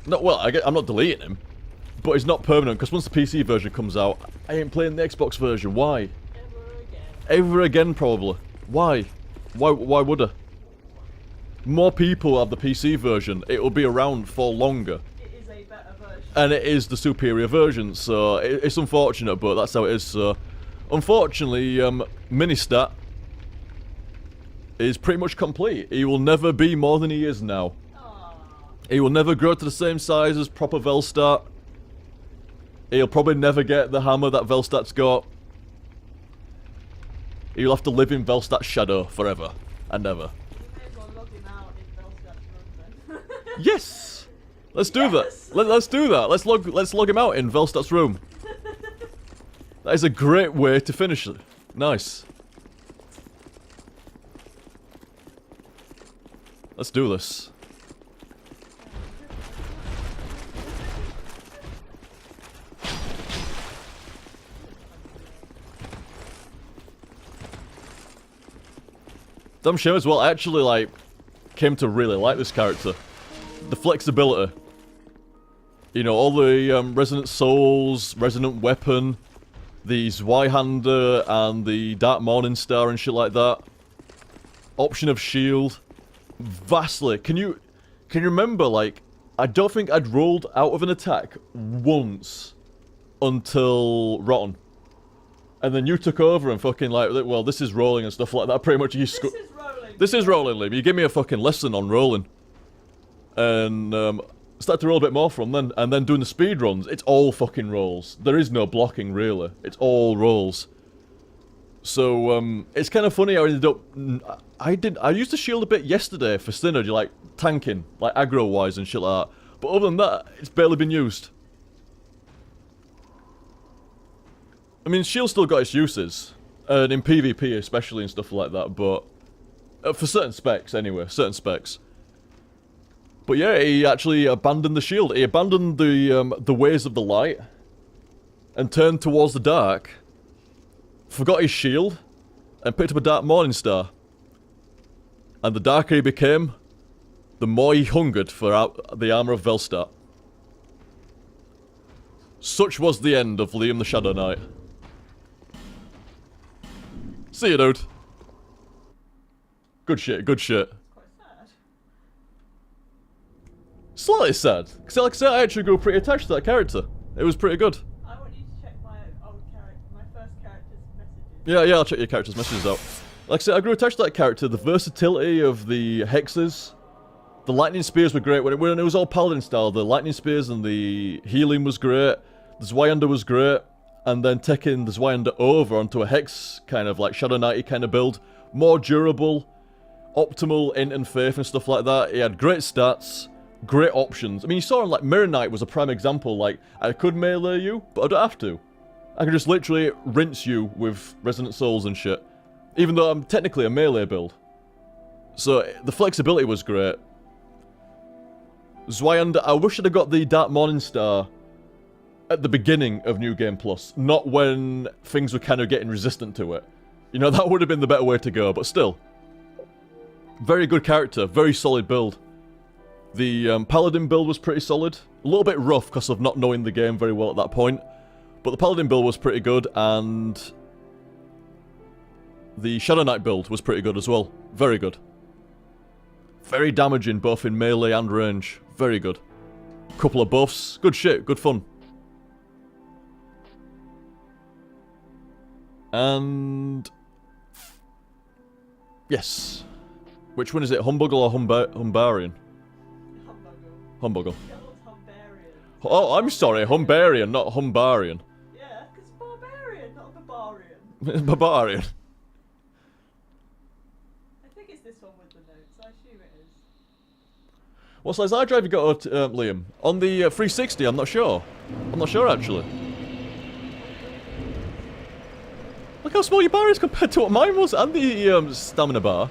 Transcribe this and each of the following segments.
No, well, I'm not deleting him. But it's not permanent, because once the PC version comes out, I ain't playing the Xbox version. Why? Ever again. Ever again, probably. Why? Why would I? More people have the PC version. It will be around for longer. It is a better version. And it is the superior version, so it's unfortunate, but that's how it is, so... Unfortunately, Ministat is pretty much complete. He will never be more than he is now. Aww. He will never grow to the same size as proper Velstat. He'll probably never get the hammer that Velstat's got. He'll have to live in Velstat's shadow forever and ever. You may as well log him out in Velstat's room then. Yes! Let's do that. Let's do that. Let's log him out in Velstat's room. That is a great way to finish it. Nice. Let's do this. Damn shame as well, I actually, like, came to really like this character. The flexibility. You know, all the Resonant Souls, Resonant Weapon, the Zweihander, and the Dark Morningstar and shit like that. Option of shield. Vastly. Can you remember, like, I don't think I'd rolled out of an attack once until Rotten. And then you took over and fucking like, well, this is rolling and stuff like that. Pretty much you This is rolling, Liam. You give me a fucking lesson on rolling. And start to roll a bit more from then. And then doing the speed runs, it's all fucking rolls. There is no blocking, really. It's all rolls. So, it's kind of funny how I ended up... I used to shield a bit yesterday for Synergy, like, tanking. Like, aggro-wise and shit like that. But other than that, it's barely been used. I mean, shield's still got its uses. And in PvP especially and stuff like that, but... for certain specs, anyway. Certain specs. But yeah, he actually abandoned the shield. He abandoned the ways of the light. And turned towards the dark. Forgot his shield. And picked up a Dark Morningstar. And the darker he became, the more he hungered for the armor of Velstat. Such was the end of Liam the Shadow Knight. See you, dude. Good shit, good shit. Quite sad. Slightly sad. Because like I said, I actually grew pretty attached to that character. It was pretty good. I want you to check my old character, my first character's messages. Yeah, I'll check your character's messages out. Like I said, I grew attached to that character. The versatility of the hexes. The lightning spears were great. When it was all paladin style, the lightning spears and the healing was great. The Zweihander was great. And then taking the Zweihander over onto a hex kind of like Shadow Knight-y kind of build. More durable. Optimal int and faith and stuff like that. He had great stats. Great options. I mean, you saw him like Mirror Knight was a prime example. Like, I could melee you, but I don't have to. I can just literally rinse you with Resonant Souls and shit. Even though I'm technically a melee build. So, the flexibility was great. Zweihander, I wish I'd have got the Dark Morningstar at the beginning of New Game Plus. Not when things were kind of getting resistant to it. You know, that would have been the better way to go, but still. Very good character, very solid build. The Paladin build was pretty solid. A little bit rough because of not knowing the game very well at that point. But the Paladin build was pretty good, and the Shadow Knight build was pretty good as well. Very good. Very damaging both in melee and range. Very good. Couple of buffs. Good shit, good fun. And... yes. Which one is it? Humbuggle or Humbarian? Humbuggle. Oh, I'm sorry. Humbarian, not Humbarian. Yeah, because barbarian, not barbarian. Barbarian. I think it's this one with the notes. I assume it is. What size hard drive you got, Liam? On the 360, I'm not sure. I'm not sure, actually. Look how small your bar is compared to what mine was, and the stamina bar.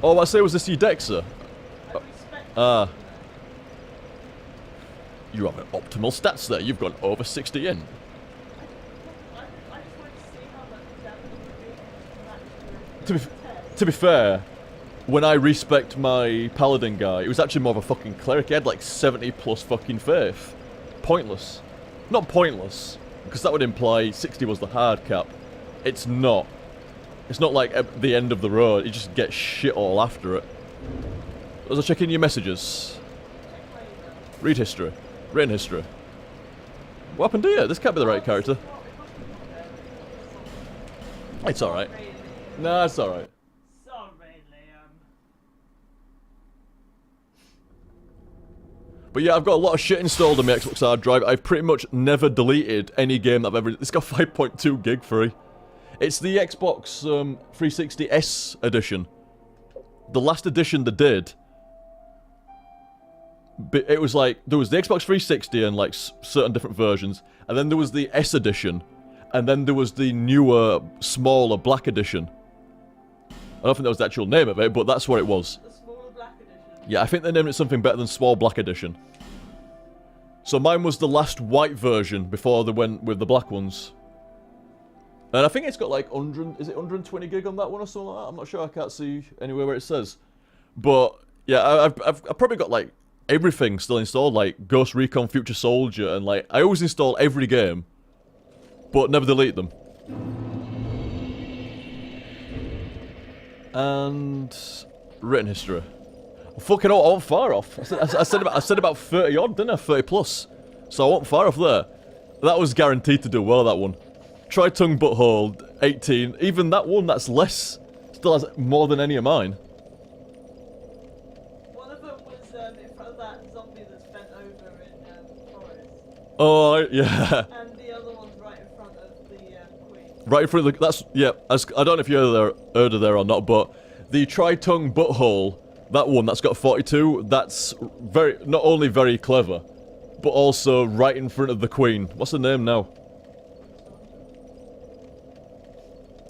Oh, I say, was this your Dexa? Ah. You have an optimal stats there. You've gone over 60 in. To be fair, when I respect my paladin guy, it was actually more of a fucking cleric. He had like 70 plus fucking faith. Pointless. Not pointless, because that would imply 60 was the hard cap. It's not. It's not like at the end of the road. You just get shit all after it. As I check in your messages. Read history. Written history. What happened to you? This can't be the right character. It's alright. Nah, it's alright. But yeah, I've got a lot of shit installed on my Xbox hard drive. I've pretty much never deleted any game that I've ever... It's got 5.2 gig free. It's the Xbox 360 S edition. The last edition they did. It was like... There was the Xbox 360 and like certain different versions. And then there was the S edition. And then there was the newer, smaller black edition. I don't think that was the actual name of it, but that's what it was. Yeah, I think they named it something better than Small Black Edition. So mine was the last white version before they went with the black ones. And I think it's got like 100... Is it 120 gig on that one or something like that? I'm not sure, I can't see anywhere where it says. But, yeah, I've probably got like everything still installed. Like Ghost Recon Future Soldier and like... I always install every game. But never delete them. And... Written history. Fucking hell, I wasn't far off. I said about 30 odd, didn't I? 30 plus. So I wasn't far off there. That was guaranteed to do well, that one. Try Tongue Butthole, 18. Even that one, that's less. Still has more than any of mine. One of them was in front of that zombie that's bent over in Forest. Oh, yeah. And the other one's right in front of the Queen. Right in front of the... That's... Yeah, I don't know if you heard of there or not, but... The Try Tongue Butthole... That one that's got 42, that's very, not only very clever, but also right in front of the Queen. What's her name now?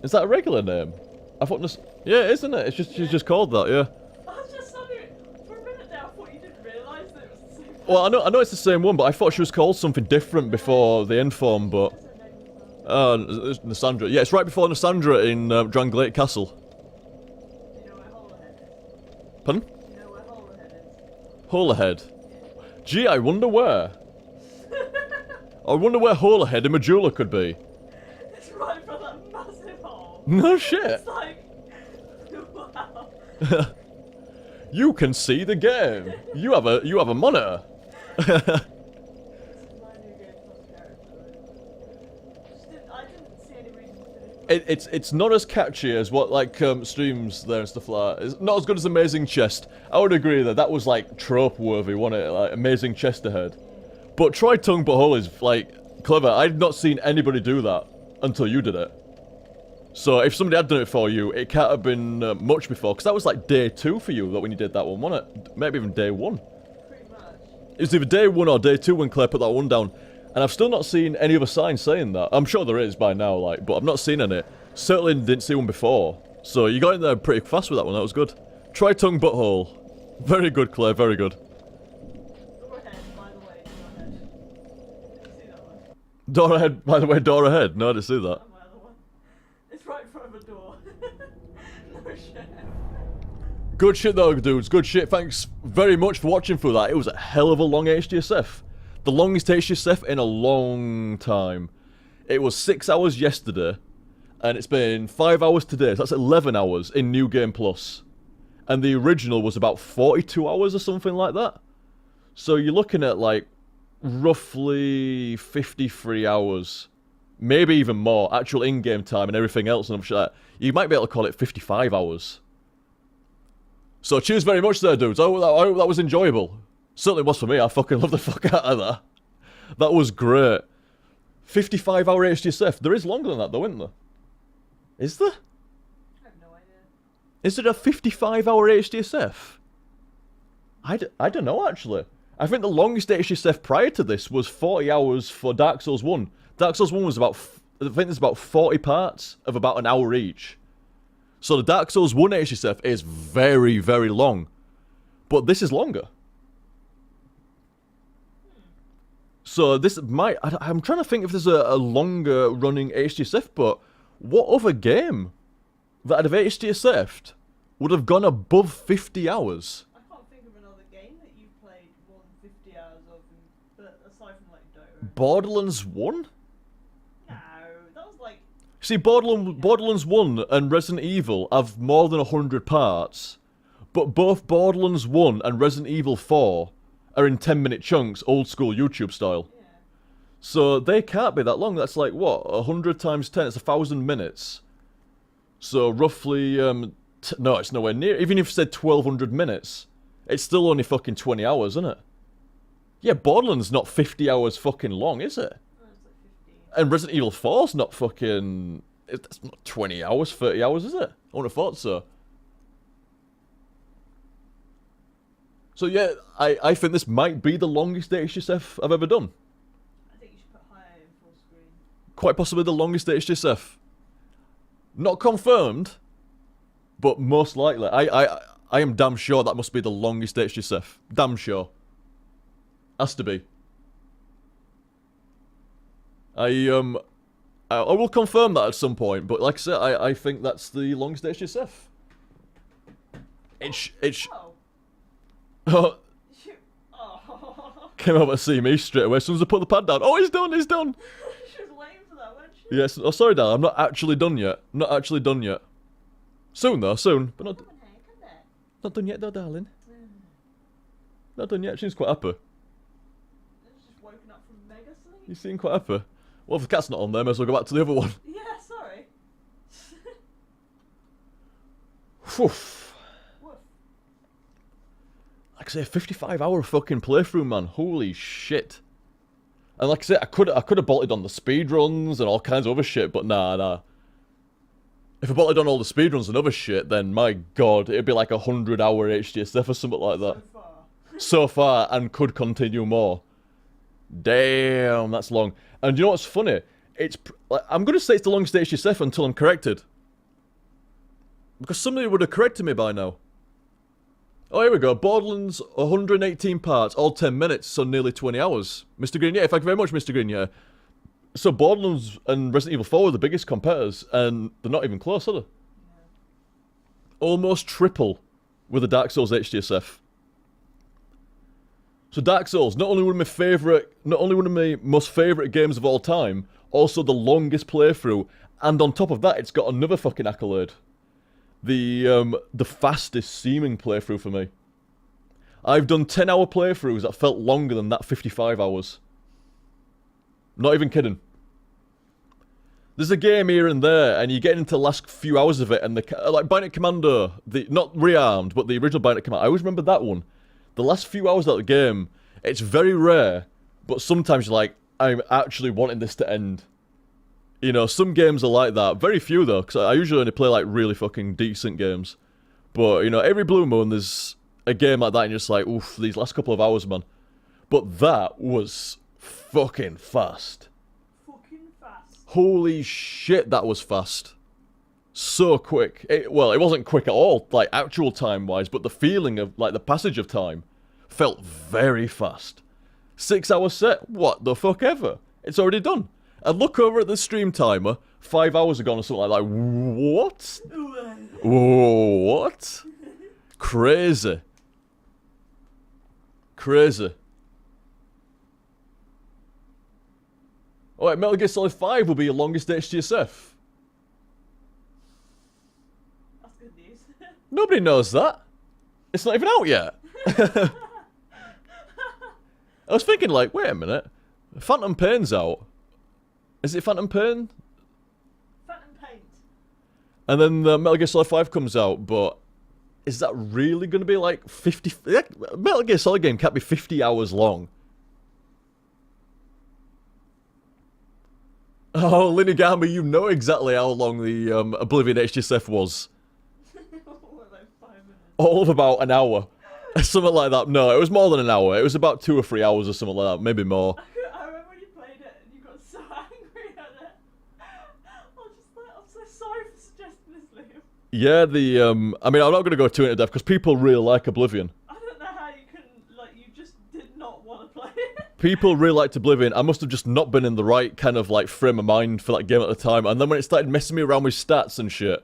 Is that a regular name? I thought this... Yeah, isn't it? It's just, she's just called that, yeah. I was just wondering, for a minute there, I thought you didn't realise that it was the same one. Well, I know it's the same one, but I thought she was called something different before the end form, but... Nassandra. Yeah, it's right before Nassandra in Dranglake Castle. Pardon? You know where Holehead is? Holehead? Gee, I wonder where. I wonder where Holehead in Majula could be. It's right in front of that massive hole. No shit. It's like... wow. You can see the game. You have a monitor. This is my new game plus character. I didn't see any reason to finish. It's not as catchy as what like streams there and stuff like that. It's not as good as Amazing Chest. I would agree that was like trope worthy, wasn't it? Like Amazing Chest ahead. But Try Tongue Butthole is like clever. I'd not seen anybody do that until you did it. So if somebody had done it for you, it can't have been much before, because that was like day 2 for you that when you did that one, wasn't it? Maybe even day 1. Pretty much. It was either day 1 or day 2 when Claire put that one down. And I've still not seen any other signs saying that. I'm sure there is by now, like, but I've not seen any. Certainly didn't see one before. So you got in there pretty fast with that one, that was good. Try Tongue Butthole. Very good, Claire, very good. Door ahead, by the way, door ahead. Did you see that one? Door ahead, by the way, door ahead. No, I didn't see that. And my other one. It's right in front of a door. No shit. Good shit though, dudes. Good shit. Thanks very much for watching through that. It was a hell of a long HTSF. The longest HTSF in a long time. It was 6 hours yesterday. And it's been 5 hours today. So that's 11 hours in New Game Plus. And the original was about 42 hours or something like that. So you're looking at like roughly 53 hours. Maybe even more. Actual in-game time and everything else. And I'm sure you might be able to call it 55 hours. So cheers very much there, dudes. I hope that was enjoyable. Certainly was for me. I fucking love the fuck out of that. That was great. 55 hour HTSF. There is longer than that though, isn't there? Is there? I have no idea. Is it a 55 hour HTSF? I don't know actually. I think the longest HTSF prior to this was 40 hours for Dark Souls 1. Dark Souls 1 was about, I think there's about 40 parts of about an hour each. So the Dark Souls 1 HTSF is very, very long. But this is longer. So this might... I'm trying to think if there's a longer running HTSF, but what other game that I'd have HTSF'd would have gone above 50 hours. I can't think of another game that you've played more than 50 hours of, but aside from like Dota. Borderlands 1? No, that was like. See, Borderlands 1 and Resident Evil have more than 100 parts, but both Borderlands 1 and Resident Evil 4 are in 10-minute chunks, old school YouTube style. Yeah. So they can't be that long. That's like, what, 100 times 10, it's 1,000 minutes. So roughly, no, it's nowhere near. Even if you said 1,200 minutes, it's still only fucking 20 hours, isn't it? Yeah, Borderlands not 50 hours fucking long, is it? Oh, it's like 15. And Resident Evil 4's not fucking... That's not 20 hours, 30 hours, is it? I would have thought so. So yeah, I think this might be the longest HTSF I've ever done. I think you should put higher in full screen. Quite possibly the longest HTSF. Not confirmed, but most likely. I am damn sure that must be the longest HTSF. Damn sure. Has to be. I will confirm that at some point, but like I said, I think that's the longest HTSF. Oh. Oh, Oh. came over to see me straight away as soon as I put the pad down. Oh, he's done, he's done. She was waiting for that, wasn't she? Yes. Oh, sorry, Dad. I'm not actually done yet. Not actually done yet. Soon, though. Soon. But Come on, hey, come back. not done yet, though, darling. Not done yet. She's quite happy. She's just woken up from mega sleep. You seem quite happy. Well, if the cat's not on there, may as well go back to the other one. Yeah, sorry. Whew. Woof. Like I say, 55-hour fucking playthrough, man. Holy shit. And like I say, I could have bolted on the speedruns and all kinds of other shit, but nah. If I bolted on all the speedruns and other shit, then my god, it'd be like 100-hour HTSF or something like that. So far. So far, and could continue more. Damn, that's long. And you know what's funny? I'm going to say it's the longest HTSF until I'm corrected. Because somebody would have corrected me by now. Oh, here we go. Borderlands, 118 parts, all 10 minutes, so nearly 20 hours. Mr. Green, yeah, thank you very much, Mr. Green, yeah. So Borderlands and Resident Evil 4 are the biggest competitors, and they're not even close, are they? Yeah. Almost triple with the Dark Souls HTSF. So Dark Souls, not only one of my most favourite games of all time, also the longest playthrough, and on top of that, it's got another fucking accolade. The fastest seeming playthrough for me. I've done 10-hour playthroughs that felt longer than that 55 hours. Not even kidding. There's a game here and there, and you get into the last few hours of it, and like Bionic Commando, not Rearmed, but the original Bionic Commando. I always remember that one. The last few hours of the game, it's very rare, but sometimes you're like, I'm actually wanting this to end. You know, some games are like that. Very few, though, because I usually only play, like, really fucking decent games. But, you know, every blue moon, there's a game like that, and you're just like, oof, these last couple of hours, man. But that was fucking fast. Fucking fast. Holy shit, that was fast. So quick. Well, it wasn't quick at all, like, actual time-wise, but the feeling of, like, the passage of time felt very fast. 6 hour set? What the fuck ever? It's already done. And look over at the stream timer, 5 hours ago or something like that. What? What? Crazy. Crazy. Alright, Metal Gear Solid 5 will be your longest HTSF. That's good news. Nobody knows that. It's not even out yet. I was thinking like, wait a minute. Phantom Pain's out. Is it Phantom Pain? Phantom Paint. And then Metal Gear Solid 5 comes out, but is that really going to be like 50... Metal Gear Solid game can't be 50 hours long. Oh, Linigami, you know exactly how long the Oblivion HTSF was. What, like 5 minutes? All of about an hour. Something like that. No, it was more than an hour. It was about 2 or 3 hours or something like that. Maybe more. I remember when you played it and you got so angry at it. I'm so sorry for suggesting this, Liam. Yeah, I mean, I'm not going to go too into depth because people really like Oblivion. I don't know how you couldn't, like, you just did not want to play it. People really liked Oblivion. I must have just not been in the right kind of, like, frame of mind for that game at the time. And then when it started messing me around with stats and shit,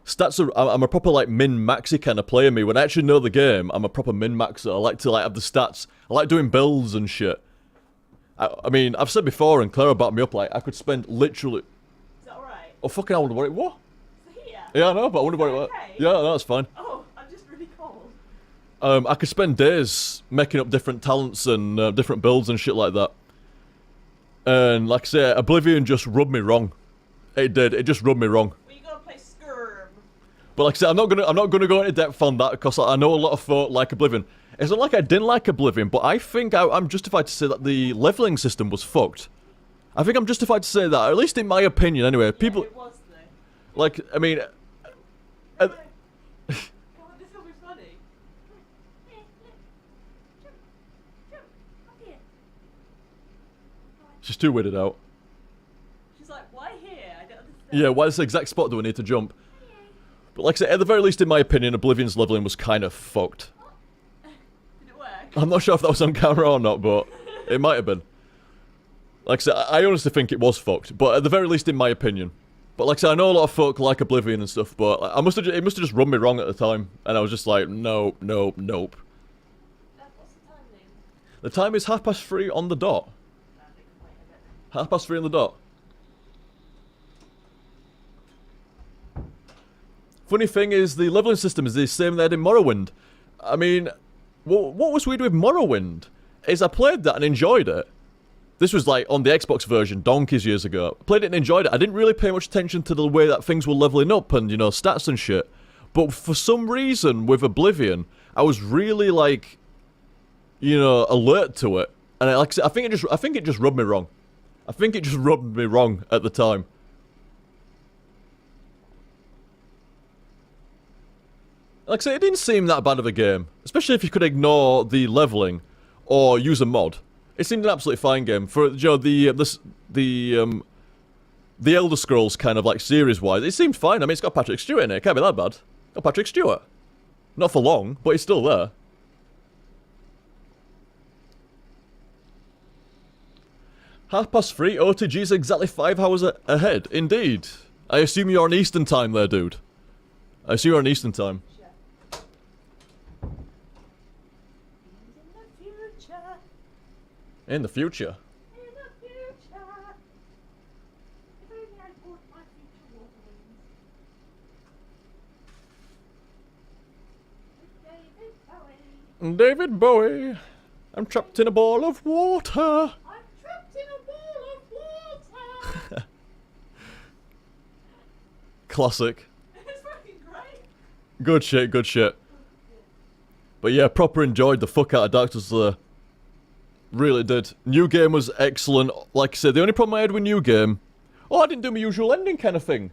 Stats are, I'm a proper like min-maxy kind of player. Me, when I actually know the game, I'm a proper min-maxer. I like to like have the stats. I like doing builds and shit. I mean, I've said before, and Clara backed me up. Like I could spend literally. Is that alright? Oh fucking! I wonder what it was. Here. Yeah, I know, but I wonder what it was. Okay? Yeah, no, that's fine. Oh, I'm just really cold. I could spend days making up different talents and different builds and shit like that. And like I say, Oblivion just rubbed me wrong. It did. It just rubbed me wrong. Well, you gotta play Skirm. But like I said, I'm not gonna go into depth on that because I know a lot of folk like Oblivion. It's not like I didn't like Oblivion, but I think I'm justified to say that the leveling system was fucked. I think I'm justified to say that, at least in my opinion. Anyway, people Yeah, it was though. like I mean, Come on, this will be funny. she's too weirded out. She's like, why here? I don't understand. Yeah, what's the exact spot do I need to jump? But like I said, at the very least, in my opinion, Oblivion's leveling was kind of fucked. Did it work? I'm not sure if that was on camera or not, but it might have been. Like I said, I honestly think it was fucked, but at the very least in my opinion. But like I said, I know a lot of folk like Oblivion and stuff, but it must have just rubbed me wrong at the time, and I was just like, nope, nope, nope. What's the time then? The time is 3:30 on the dot. 3:30 on the dot. Funny thing is, the leveling system is the same they had in Morrowind. I mean, what was weird with Morrowind is I played that and enjoyed it. This was like on the Xbox version, donkeys years ago. Played it and enjoyed it. I didn't really pay much attention to the way that things were leveling up and, you know, stats and shit. But for some reason, with Oblivion, I was really like, you know, alert to it. And I think it just rubbed me wrong. I think it just rubbed me wrong at the time. Like I say, it didn't seem that bad of a game, especially if you could ignore the leveling or use a mod. It seemed an absolutely fine game for, you know, the Elder Scrolls kind of like series-wise. It seemed fine. I mean, it's got Patrick Stewart in it. It can't be that bad. Got Patrick Stewart. Not for long, but he's still there. 3:30. OTG's exactly 5 hours ahead. Indeed. I assume you're on Eastern time there, dude. I assume you're on Eastern time. In the future. In the future. If only I bought my future Wolverines. David Bowie. I'm trapped in a ball of water. I'm trapped in a ball of water. Classic. It's fucking great. Good shit, good shit. But yeah, proper enjoyed the fuck out of Dark Souls there. Really did. New game was excellent. Like I said, the only problem I had with New Game... Oh, I didn't do my usual ending kind of thing.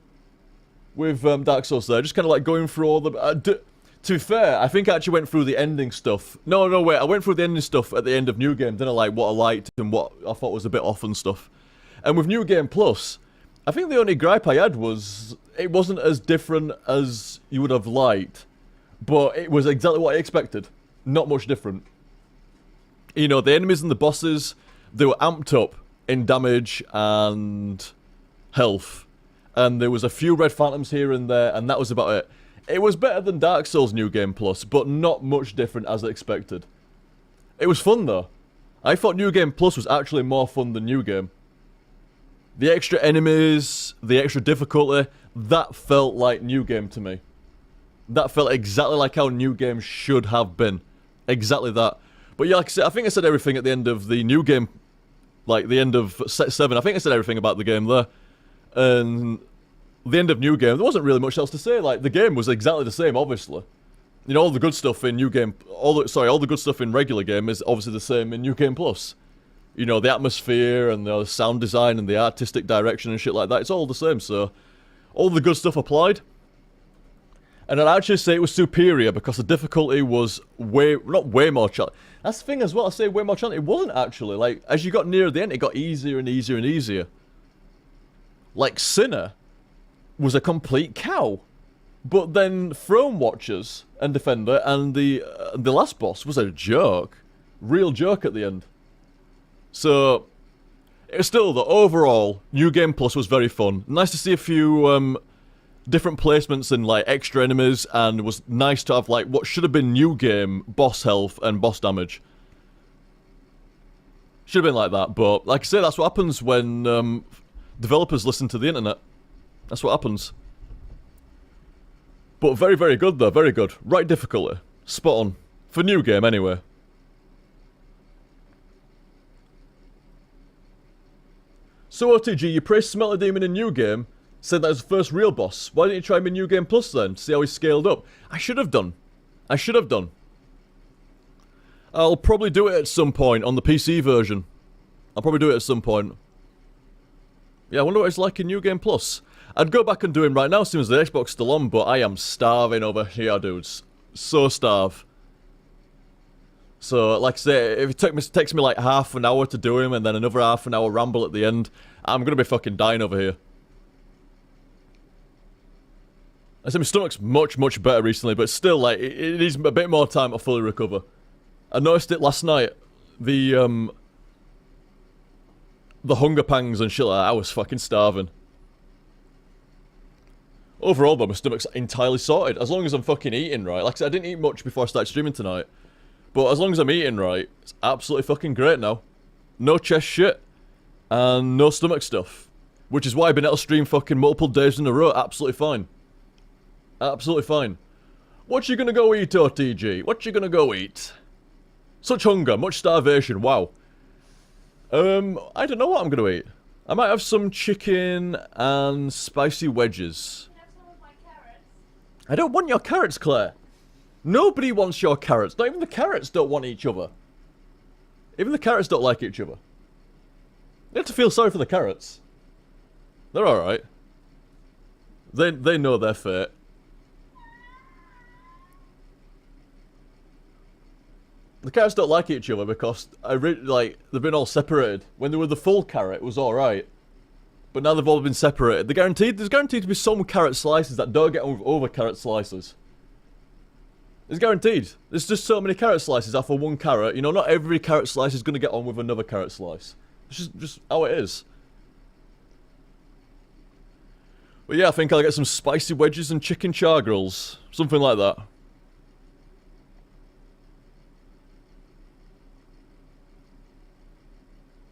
With Dark Souls there. Just kind of like going through all the... to be fair, I think I actually went through the ending stuff. No, wait. I went through the ending stuff at the end of New Game. Didn't I? Like what I liked and what I thought was a bit off and stuff. And with New Game Plus, I think the only gripe I had was... It wasn't as different as you would have liked. But it was exactly what I expected. Not much different. You know, the enemies and the bosses, they were amped up in damage and health. And there was a few red phantoms here and there, and that was about it. It was better than Dark Souls New Game Plus, but not much different as expected. It was fun though. I thought New Game Plus was actually more fun than New Game. The extra enemies, the extra difficulty, that felt like New Game to me. That felt exactly like how New Game should have been. Exactly that. But yeah, like I said, I think I said everything at the end of the New Game, like the end of Set 7. I think I said everything about the game there. And the end of New Game, there wasn't really much else to say. Like, the game was exactly the same, obviously. You know, all the good stuff in New Game, all the good stuff in regular game is obviously the same in New Game Plus. You know, the atmosphere and the sound design and the artistic direction and shit like that, it's all the same, so all the good stuff applied. And I'd actually say it was superior because the difficulty was not way more challenging. That's the thing as well, I say way more challenging. It wasn't actually. Like, as you got near the end, it got easier and easier and easier. Like, Sinner was a complete cow. But then Throne Watchers and Defender and the last boss was a joke. Real joke at the end. So, it was still, the overall, New Game Plus was very fun. Nice to see a few different placements and like extra enemies, and it was nice to have like what should have been new game boss health and boss damage. Should have been like that, but like I say, that's what happens when developers listen to the internet. That's what happens. But very, very good though, very good. Right difficulty. Spot on. For new game anyway. So OTG, you praised Smelter Demon in new game, said that was the first real boss. Why didn't you try him in new game plus then, to see how he scaled up? I should have done. I should have done. I'll probably do it at some point on the PC version. I'll probably do it at some point. Yeah, I wonder what it's like in new game plus. I'd go back and do him right now, since the Xbox's still on, but I am starving over here, dudes. So starved. So, like I say, if it takes me like half an hour to do him, and then another half an hour ramble at the end, I'm gonna be fucking dying over here. I say my stomach's much, much better recently, but still, like, it needs a bit more time to fully recover. I noticed it last night. The hunger pangs and shit like that, I was fucking starving. Overall, though, my stomach's entirely sorted. As long as I'm fucking eating right. Like I said, I didn't eat much before I started streaming tonight. But as long as I'm eating right, it's absolutely fucking great now. No chest shit. And no stomach stuff. Which is why I've been able to stream fucking multiple days in a row. Absolutely fine. Absolutely fine. What you gonna go eat, OTG? What you gonna go eat? Such hunger, much starvation, wow. I don't know what I'm gonna eat. I might have some chicken and spicy wedges. I don't want your carrots, Claire. Nobody wants your carrots. Not even the carrots don't want each other. Even the carrots don't like each other. You have to feel sorry for the carrots. They're alright. They know their fate. The carrots don't like each other because they've been all separated. When they were the full carrot, it was alright. But now they've all been separated. There's guaranteed to be some carrot slices that don't get over carrot slices. It's guaranteed. There's just so many carrot slices out for one carrot. You know, not every carrot slice is going to get on with another carrot slice. It's just how it is. But yeah, I think I'll get some spicy wedges and chicken char grills. Something like that.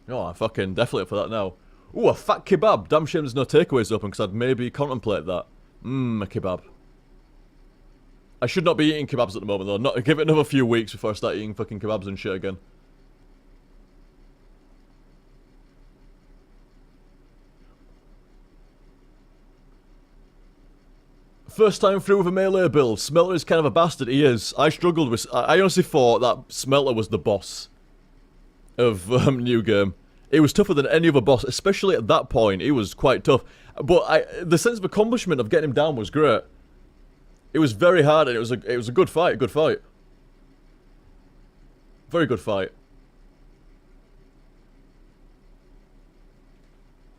Oh, I'm fucking definitely up for that now. Ooh, a fat kebab. Damn shame there's no takeaways open, because I'd maybe contemplate that. Mmm, a kebab. I should not be eating kebabs at the moment, though. Give it another few weeks before I start eating fucking kebabs and shit again. First time through with a melee build. Smelter is kind of a bastard. He is. I struggled with... I honestly thought that Smelter was the boss of new game. It was tougher than any other boss, especially at that point. He was quite tough. But the sense of accomplishment of getting him down was great. It was very hard, and it was a good fight. Good fight. Very good fight.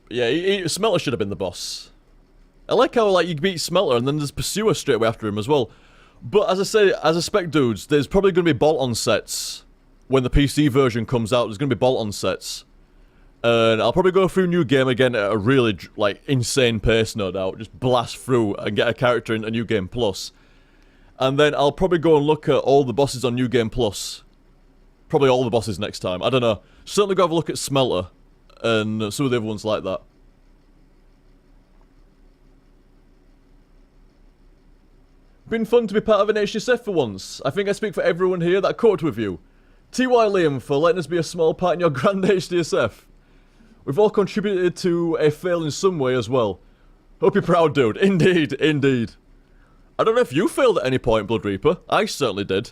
Yeah, Smelter should have been the boss. I like how you beat Smelter and then there's Pursuer straight away after him as well. But as I say, as I spec dudes, there's probably going to be bolt-on sets when the PC version comes out. There's going to be bolt-on sets. And I'll probably go through New Game again at a really, insane pace, no doubt. Just blast through and get a character in a New Game Plus. And then I'll probably go and look at all the bosses on New Game Plus. Probably all the bosses next time. I don't know. Certainly go have a look at Smelter and some of the other ones like that. Been fun to be part of an HTSF for once. I think I speak for everyone here that coped with you. TY Liam for letting us be a small part in your grand HTSF. We've all contributed to a fail in some way as well. Hope you're proud, dude. Indeed, indeed. I don't know if you failed at any point, Blood Reaper. I certainly did.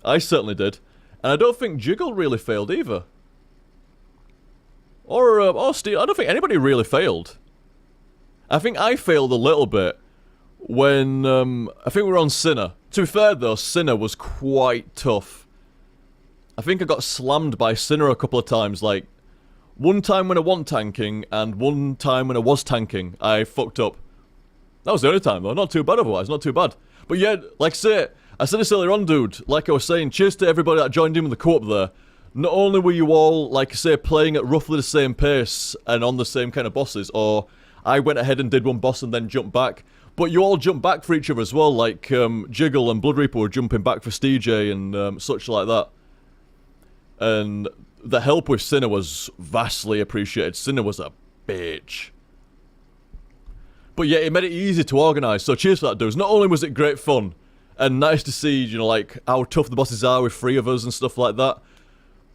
I certainly did. And I don't think Jiggle really failed either. Or Steve, I don't think anybody really failed. I think I failed a little bit when, I think we were on Sinner. To be fair though, Sinner was quite tough. I think I got slammed by Sinner a couple of times, one time when I wasn't tanking, and one time when I was tanking, I fucked up. That was the only time though, not too bad otherwise, not too bad. But yeah, like I said this earlier on, dude, like I was saying, cheers to everybody that joined in with the co-op there. Not only were you all, like I say, playing at roughly the same pace, and on the same kind of bosses, or I went ahead and did one boss and then jumped back, But you all jump back for each other as well, like Jiggle and Blood Reaper were jumping back for Stj and such like that. And the help with Sinner was vastly appreciated. Sinner was a bitch. But yeah, it made it easy to organise, so cheers for that, dudes. Not only was it great fun, and nice to see, you know, like, how tough the bosses are with 3 of us and stuff like that,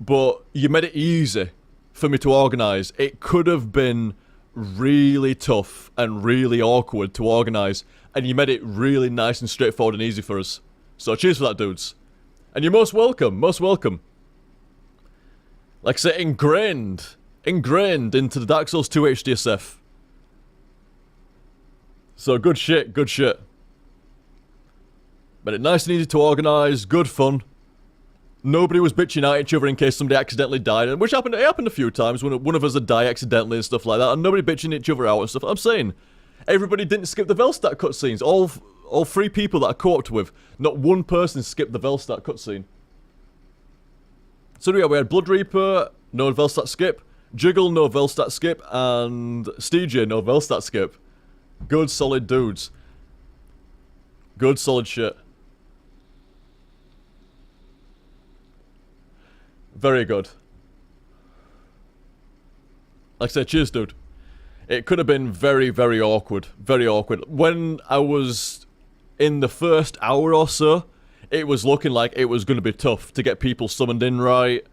but you made it easy for me to organise. It could have been really tough and really awkward to organise, and you made it really nice and straightforward and easy for us. So cheers for that, dudes. And you're most welcome, most welcome. Like I say, ingrained into the Dark Souls 2 HTSF. So good shit, good shit. Made it nice and easy to organise, good fun. Nobody was bitching at each other in case somebody accidentally died, which happened. It happened a few times when one of us had died accidentally and stuff like that, and nobody bitching each other out and stuff. I'm saying, everybody didn't skip the Velstadt cutscenes. All 3 people that I co-opted with, not one person skipped the Velstadt cutscene. So yeah, we had Blood Reaper, no Velstadt skip, Jiggle, no Velstadt skip, and Stj, no Velstadt skip. Good solid dudes. Good solid shit. Very good. Like I said, cheers, dude. It could have been very, very awkward. Very awkward. When I was in the first hour or so, it was looking like it was going to be tough to get people summoned in right,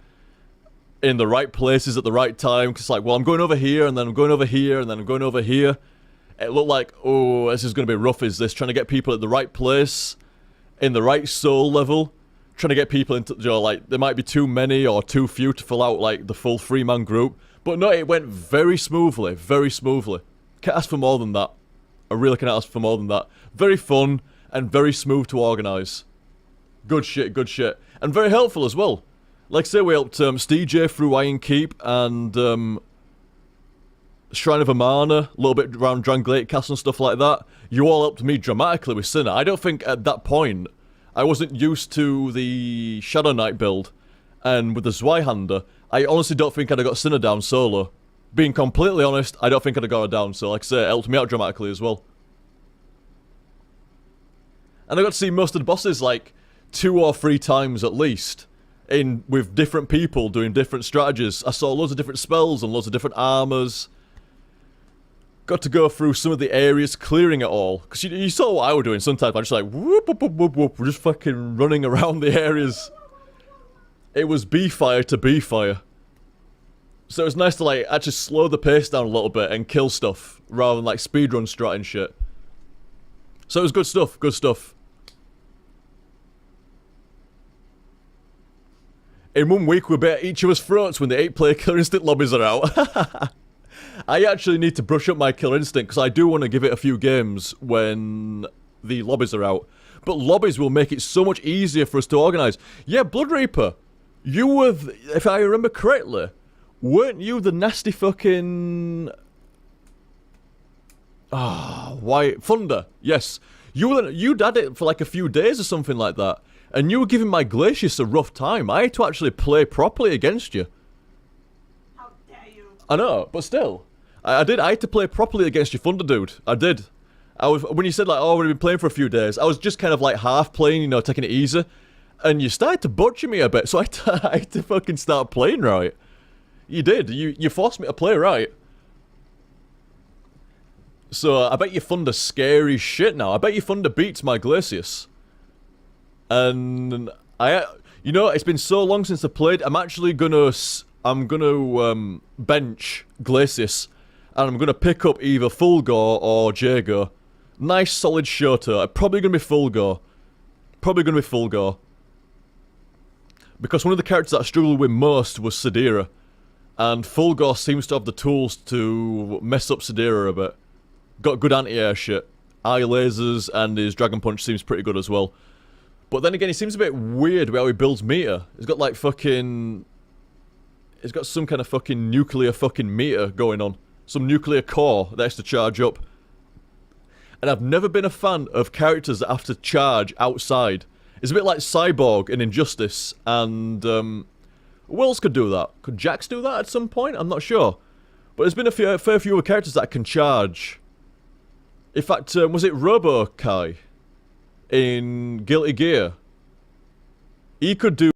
in the right places at the right time. Because, like, well, I'm going over here, and then I'm going over here, and then I'm going over here. It looked like, oh, this is going to be rough, is this? Trying to get people at the right place, in the right soul level. Trying to get people into, you know, like, there might be too many or too few to fill out, like, the full 3-man group. But no, it went very smoothly, very smoothly. Can't ask for more than that. I really can't ask for more than that. Very fun and very smooth to organise. Good shit, good shit. And very helpful as well. Like I say, we helped Stj through Iron Keep and Shrine of Amana, a little bit around Dranglake Castle and stuff like that. You all helped me dramatically with Sinner. I don't think at that point I wasn't used to the Shadow Knight build, and with the Zweihander, I honestly don't think I'd have got Sinner down solo. Being completely honest, I don't think I'd have got her down, so like I say, it helped me out dramatically as well. And I got to see most of the bosses like 2 or 3 times at least, with different people doing different strategies. I saw loads of different spells and loads of different armors. Got to go through some of the areas, clearing it all. Because you saw what I was doing sometimes. I just like, whoop, whoop, whoop, whoop, whoop. We're just fucking running around the areas. It was B-fire to B-fire. So it was nice to like actually slow the pace down a little bit and kill stuff, rather than like speedrun strat and shit. So it was good stuff, good stuff. In 1 week we'll be at each of us throats when the 8-player Killer Instinct lobbies are out. I actually need to brush up my Killer Instinct, because I do want to give it a few games when the lobbies are out. But lobbies will make it so much easier for us to organise. Yeah, Blood Reaper, you were, if I remember correctly, weren't you the nasty fucking... why? Thunder, yes. You'd had it for like a few days or something like that. And you were giving my Glacius a rough time. I had to actually play properly against you. How dare you? I know, but still. I had to play properly against your Thunder dude. I did. When you said like, oh, we've been playing for a few days, I was just kind of like half playing, you know, taking it easy. And you started to butcher me a bit, so I had to fucking start playing right. You did. You forced me to play right. So I bet your Thunder scary shit now. I bet your Thunder beats my Glacius. And you know, it's been so long since I played. I'm actually gonna bench Glacius, and I'm gonna pick up either Fulgor or Jago. Nice solid Shoto. Probably gonna be Fulgor. Probably gonna be Fulgor. Because one of the characters that I struggled with most was Sidera. And Fulgor seems to have the tools to mess up Sidera a bit. Got good anti-air shit. Eye lasers, and his Dragon Punch seems pretty good as well. But then again, he seems a bit weird about how he builds meter. He's got like fucking... He's got some kind of fucking nuclear fucking meter going on. Some nuclear core that has to charge up. And I've never been a fan of characters that have to charge outside. It's a bit like Cyborg in Injustice, and who else could do that? Could Jax do that at some point? I'm not sure. But there's been a fair few other characters that can charge In fact, was it Robo Kai in Guilty Gear? He could do